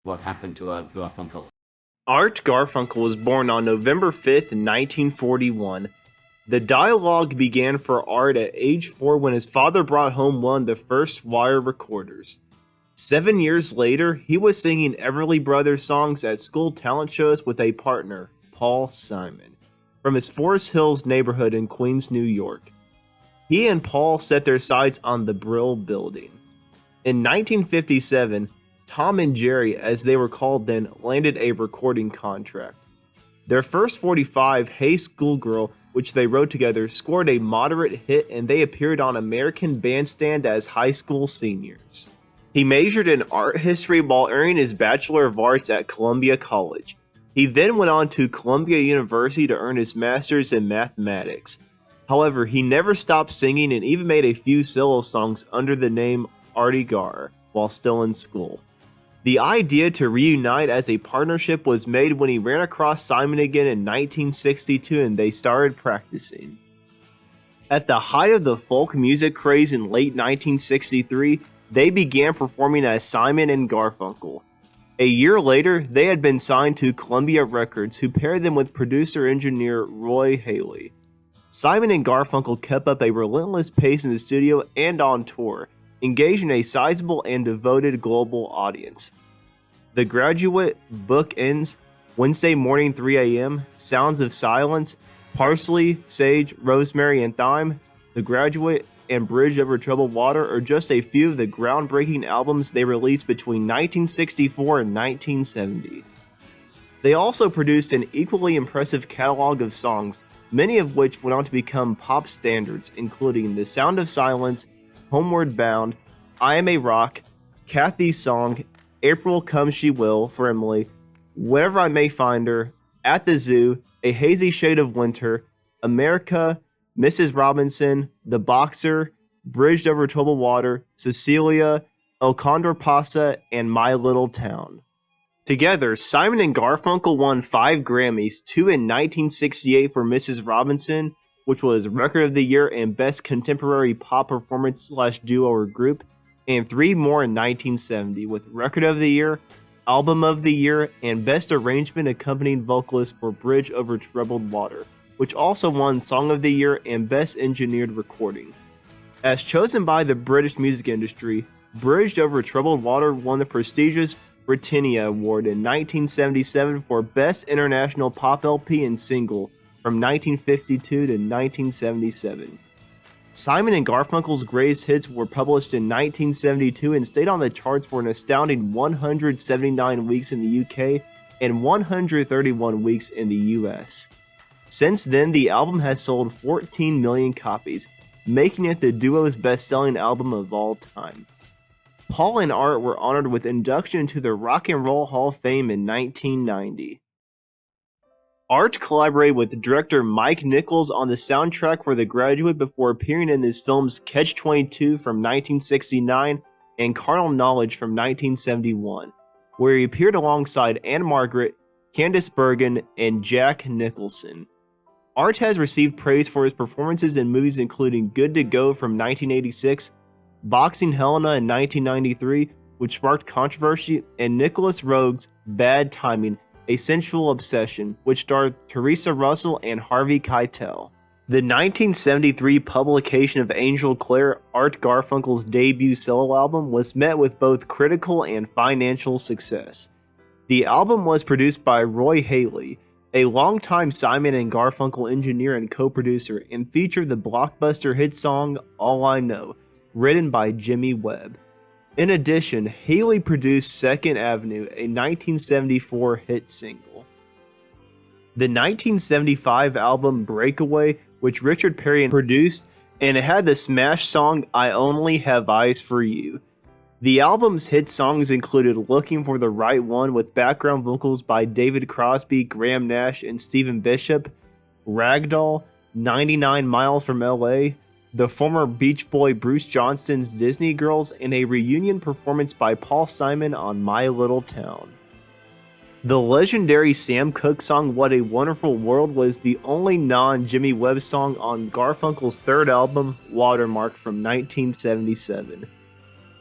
what happened to Garfunkel. Art Garfunkel was born on November 5th, 1941. The dialogue began for Art at age 4 when his father brought home one of the first wire recorders. 7 years later, he was singing Everly Brothers songs at school talent shows with a partner, Paul Simon, from his Forest Hills neighborhood in Queens, New York. He and Paul set their sights on the Brill Building. In 1957, Tom and Jerry, as they were called then, landed a recording contract. Their first 45, Hey Schoolgirl, which they wrote together, scored a moderate hit and they appeared on American Bandstand as high school seniors. He majored in art history while earning his Bachelor of Arts at Columbia College. He then went on to Columbia University to earn his master's in mathematics. However, he never stopped singing and even made a few solo songs under the name Artie Gar while still in school. The idea to reunite as a partnership was made when he ran across Simon again in 1962 and they started practicing. At the height of the folk music craze in late 1963, they began performing as Simon and Garfunkel. A year later, they had been signed to Columbia Records, who paired them with producer-engineer Roy Haley. Simon and Garfunkel kept up a relentless pace in the studio and on tour, engaging a sizable and devoted global audience. The Graduate, Bookends, Wednesday Morning 3 a.m., Sounds of Silence, Parsley, Sage, Rosemary and Thyme, The Graduate, and Bridge Over Troubled Water are just a few of the groundbreaking albums they released between 1964 and 1970. They also produced an equally impressive catalog of songs, many of which went on to become pop standards, including The Sound of Silence, Homeward Bound, I Am a Rock, Kathy's Song, April Come She Will for Emily, Wherever I May Find Her, At the Zoo, A Hazy Shade of Winter, America, Mrs. Robinson, The Boxer, Bridged Over Troubled Water, Cecilia, El Condor Pasa, and My Little Town. Together, Simon and Garfunkel won 5 Grammys, 2 in 1968 for Mrs. Robinson, which was Record of the Year and Best Contemporary Pop Performance/Duo or Group, and 3 more in 1970 with Record of the Year, Album of the Year, and Best Arrangement Accompanying Vocalist for Bridge Over Troubled Water, which also won Song of the Year and Best Engineered Recording. As chosen by the British music industry, Bridged Over Troubled Water won the prestigious Britannia Award in 1977 for Best International Pop LP and Single from 1952 to 1977. Simon and Garfunkel's greatest hits were published in 1972 and stayed on the charts for an astounding 179 weeks in the UK and 131 weeks in the US. Since then, the album has sold 14 million copies, making it the duo's best-selling album of all time. Paul and Art were honored with induction into the Rock and Roll Hall of Fame in 1990. Art collaborated with director Mike Nichols on the soundtrack for The Graduate before appearing in his films Catch-22 from 1969 and Carnal Knowledge from 1971, where he appeared alongside Anne Margaret, Candice Bergen, and Jack Nicholson. Art has received praise for his performances in movies including Good to Go from 1986, Boxing Helena in 1993, which sparked controversy, and Nicholas Roeg's Bad Timing, A Sensual Obsession, which starred Teresa Russell and Harvey Keitel. The 1973 publication of Angel Clare, Art Garfunkel's debut solo album, was met with both critical and financial success. The album was produced by Roy Haley, a longtime Simon and Garfunkel engineer and co-producer, and featured the blockbuster hit song All I Know, written by Jimmy Webb. In addition, Haley produced Second Avenue, a 1974 hit single. The 1975 album Breakaway, which Richard Perry produced, and it had the smash song I Only Have Eyes for You. The album's hit songs included Looking for the Right One with background vocals by David Crosby, Graham Nash, and Stephen Bishop, Ragdoll, 99 Miles from LA, the former Beach Boy Bruce Johnston's Disney Girls, and a reunion performance by Paul Simon on My Little Town. The legendary Sam Cooke song What a Wonderful World was the only non-Jimmy Webb song on Garfunkel's third album, Watermark, from 1977.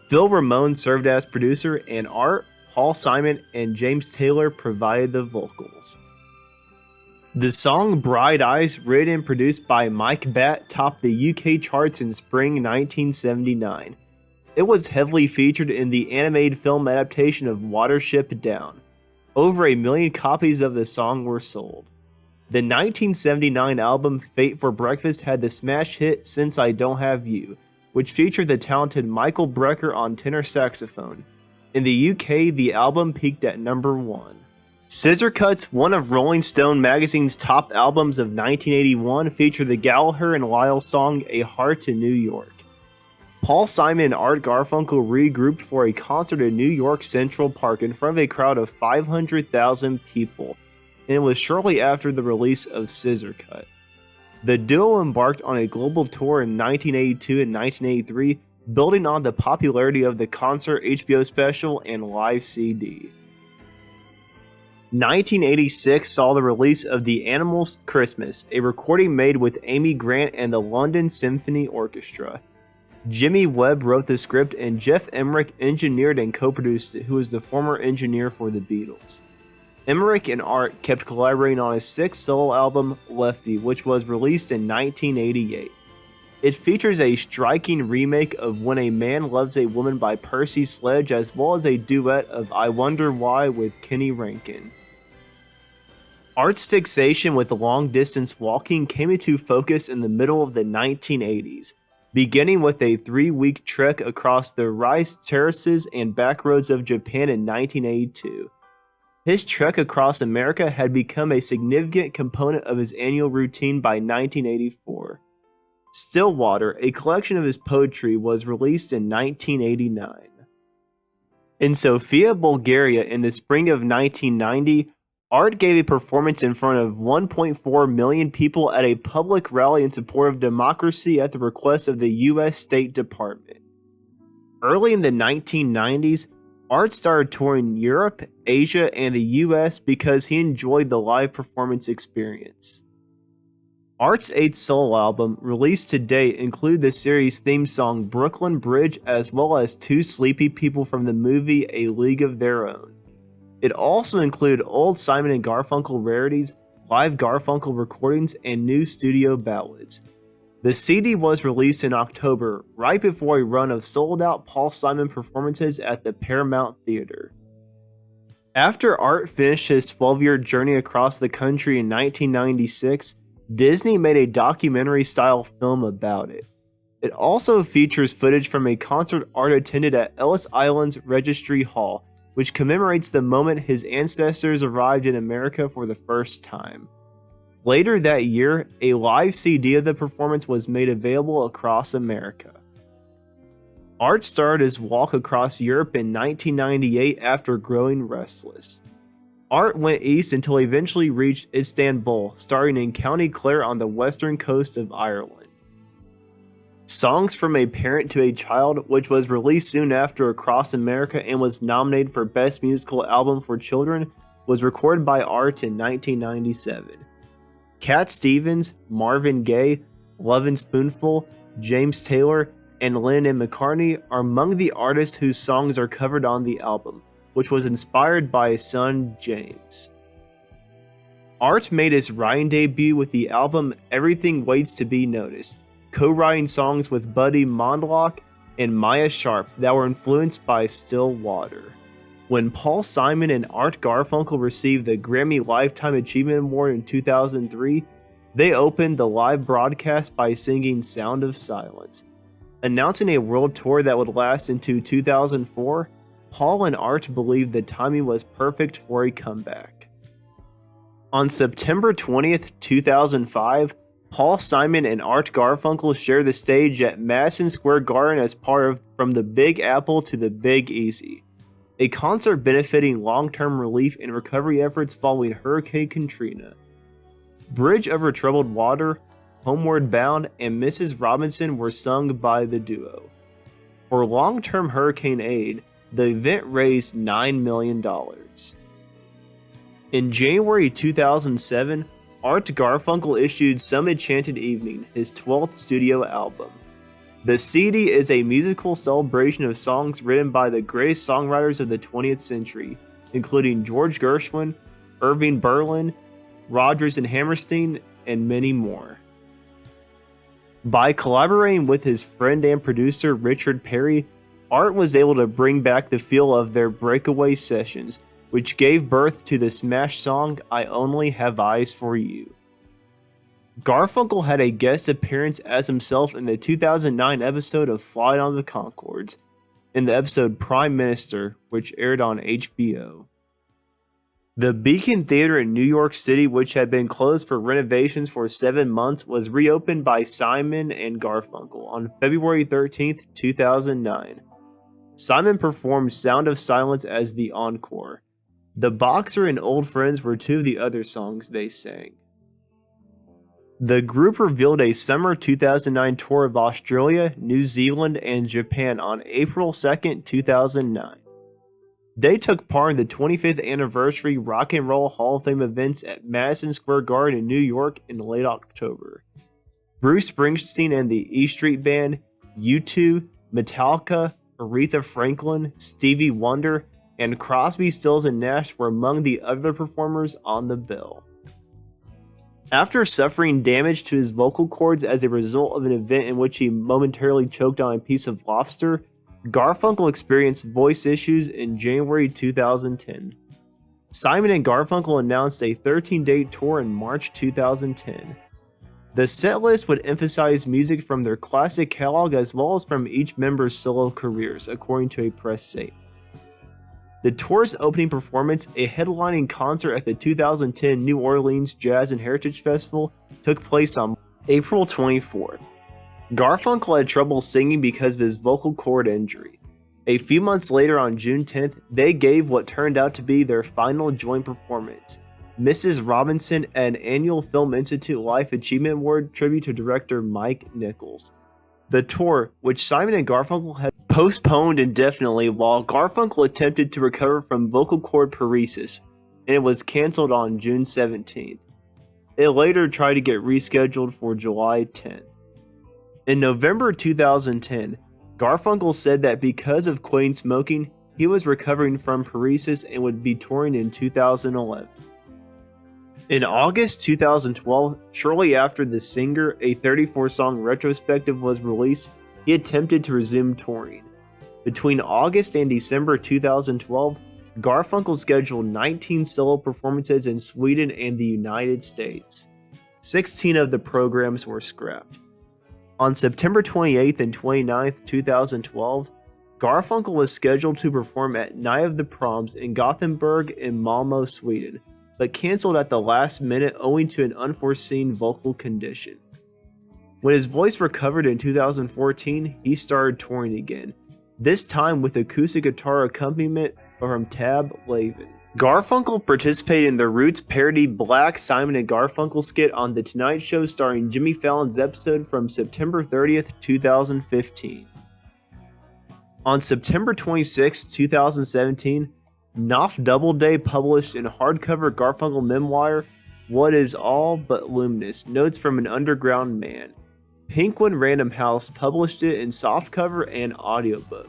Phil Ramone served as producer, and Art, Paul Simon and James Taylor provided the vocals. The song Bright Eyes, written and produced by Mike Batt, topped the UK charts in spring 1979. It was heavily featured in the animated film adaptation of Watership Down. Over 1 million copies of the song were sold. The 1979 album Fate for Breakfast had the smash hit Since I Don't Have You, which featured the talented Michael Brecker on tenor saxophone. In the UK, the album peaked at number 1. Scissor Cuts, one of Rolling Stone magazine's top albums of 1981, featured the Gallagher and Lyle song A Heart to New York. Paul Simon and Art Garfunkel regrouped for a concert in New York Central Park in front of a crowd of 500,000 people, and it was shortly after the release of Scissor Cut. The duo embarked on a global tour in 1982 and 1983, building on the popularity of the concert, HBO special, and live CD. 1986 saw the release of The Animals' Christmas, a recording made with Amy Grant and the London Symphony Orchestra. Jimmy Webb wrote the script and Jeff Emmerich engineered and co-produced it, who was the former engineer for the Beatles. Emmerich and Art kept collaborating on his sixth solo album, Lefty, which was released in 1988. It features a striking remake of When a Man Loves a Woman by Percy Sledge, as well as a duet of I Wonder Why with Kenny Rankin. Art's fixation with long-distance walking came into focus in the middle of the 1980s, beginning with a 3-week trek across the rice terraces and backroads of Japan in 1982. His trek across America had become a significant component of his annual routine by 1984. Stillwater, a collection of his poetry, was released in 1989. In Sofia, Bulgaria, in the spring of 1990, Art gave a performance in front of 1.4 million people at a public rally in support of democracy at the request of the U.S. State Department. Early in the 1990s, Art started touring Europe, Asia, and the U.S. because he enjoyed the live performance experience. Art's 8th solo album, released to date, include the series theme song Brooklyn Bridge, as well as 2 sleepy people from the movie A League of Their Own. It also included old Simon and Garfunkel rarities, live Garfunkel recordings, and new studio ballads. The CD was released in October, right before a run of sold-out Paul Simon performances at the Paramount Theater. After Art finished his 12-year journey across the country in 1996, Disney made a documentary-style film about it. It also features footage from a concert Art attended at Ellis Island's Registry Hall, which commemorates the moment his ancestors arrived in America for the first time. Later that year, a live CD of the performance was made available across America. Art started his walk across Europe in 1998 after growing restless. Art went east until he eventually reached Istanbul, starting in County Clare on the western coast of Ireland. Songs from a Parent to a Child, which was released soon after across America and was nominated for Best Musical Album for Children, was recorded by Art in 1997. Cat Stevens, Marvin Gaye, Lovin' Spoonful, James Taylor, and Lennon and McCartney are among the artists whose songs are covered on the album, which was inspired by his son James. Art made his writing debut with the album Everything Waits to Be Noticed, co-writing songs with Buddy Mondlock and Maya Sharp that were influenced by Stillwater. When Paul Simon and Art Garfunkel received the Grammy Lifetime Achievement Award in 2003, they opened the live broadcast by singing Sound of Silence. Announcing a world tour that would last into 2004, Paul and Art believed the timing was perfect for a comeback. On September 20th, 2005, Paul Simon and Art Garfunkel shared the stage at Madison Square Garden as part of From the Big Apple to the Big Easy, a concert benefiting long-term relief and recovery efforts following Hurricane Katrina. Bridge Over Troubled Water, Homeward Bound, and Mrs. Robinson were sung by the duo. For long-term hurricane aid, the event raised $9 million. In January 2007, Art Garfunkel issued Some Enchanted Evening, his 12th studio album. The CD is a musical celebration of songs written by the greatest songwriters of the 20th century, including George Gershwin, Irving Berlin, Rodgers and Hammerstein, and many more. By collaborating with his friend and producer Richard Perry, Art was able to bring back the feel of their breakaway sessions, which gave birth to the smash song I Only Have Eyes for You. Garfunkel had a guest appearance as himself in the 2009 episode of Flight on the Conchords, in the episode Prime Minister, which aired on HBO. The Beacon Theater in New York City, which had been closed for renovations for 7 months, was reopened by Simon and Garfunkel on February 13, 2009. Simon performed Sound of Silence as the encore. The Boxer and Old Friends were two of the other songs they sang. The group revealed a summer 2009 tour of Australia, New Zealand, and Japan on April 2, 2009. They took part in the 25th anniversary Rock and Roll Hall of Fame events at Madison Square Garden in New York in late October. Bruce Springsteen and the E Street Band, U2, Metallica, Aretha Franklin, Stevie Wonder, and Crosby, Stills and Nash were among the other performers on the bill. After suffering damage to his vocal cords as a result of an event in which he momentarily choked on a piece of lobster, Garfunkel experienced voice issues in January 2010. Simon and Garfunkel announced a 13-date tour in March 2010. The setlist would emphasize music from their classic catalog as well as from each member's solo careers, according to a press statement. The tour's opening performance, a headlining concert at the 2010 New Orleans Jazz and Heritage Festival, took place on April 24th. Garfunkel had trouble singing because of his vocal cord injury. A few months later, on June 10th, they gave what turned out to be their final joint performance, Mrs. Robinson, an annual Film Institute Life Achievement Award tribute to director Mike Nichols. The tour, which Simon and Garfunkel had postponed indefinitely while Garfunkel attempted to recover from vocal cord paresis, and it was canceled on June 17th. It later tried to get rescheduled for July 10th. In November 2010, Garfunkel said that because of quitting smoking, he was recovering from paresis and would be touring in 2011. In August 2012, shortly after The Singer, a 34-song retrospective was released, he attempted to resume touring. Between August and December 2012, Garfunkel scheduled 19 solo performances in Sweden and the United States. 16 of the programs were scrapped. On September 28th and 29th, 2012, Garfunkel was scheduled to perform at Night of the Proms in Gothenburg and Malmö, Sweden, but canceled at the last minute owing to an unforeseen vocal condition. When his voice recovered in 2014, he started touring again, this time with acoustic guitar accompaniment from Tab Lavin. Garfunkel participated in the Roots parody Black Simon and Garfunkel skit on The Tonight Show starring Jimmy Fallon's episode from September 30th, 2015. On September 26, 2017, Knopf Doubleday published in hardcover Garfunkel memoir What Is All But Luminous, Notes from an Underground Man. Penguin Random House published it in softcover and audiobook.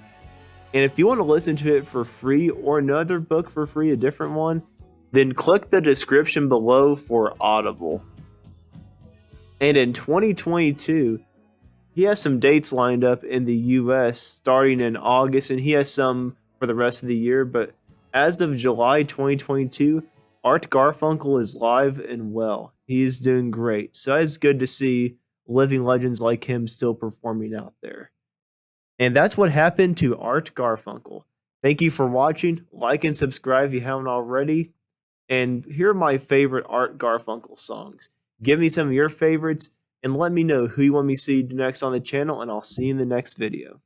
And if you want to listen to it for free or another book for free, a different one, then click the description below for Audible. And in 2022, he has some dates lined up in the US starting in August, and he has some for the rest of the year, but as of July 2022, Art Garfunkel is live and well. He is doing great. So it's good to see living legends like him still performing out there. And that's what happened to Art Garfunkel. Thank you for watching. Like and subscribe if you haven't already. And here are my favorite Art Garfunkel songs. Give me some of your favorites and let me know who you want me to see next on the channel, and I'll see you in the next video.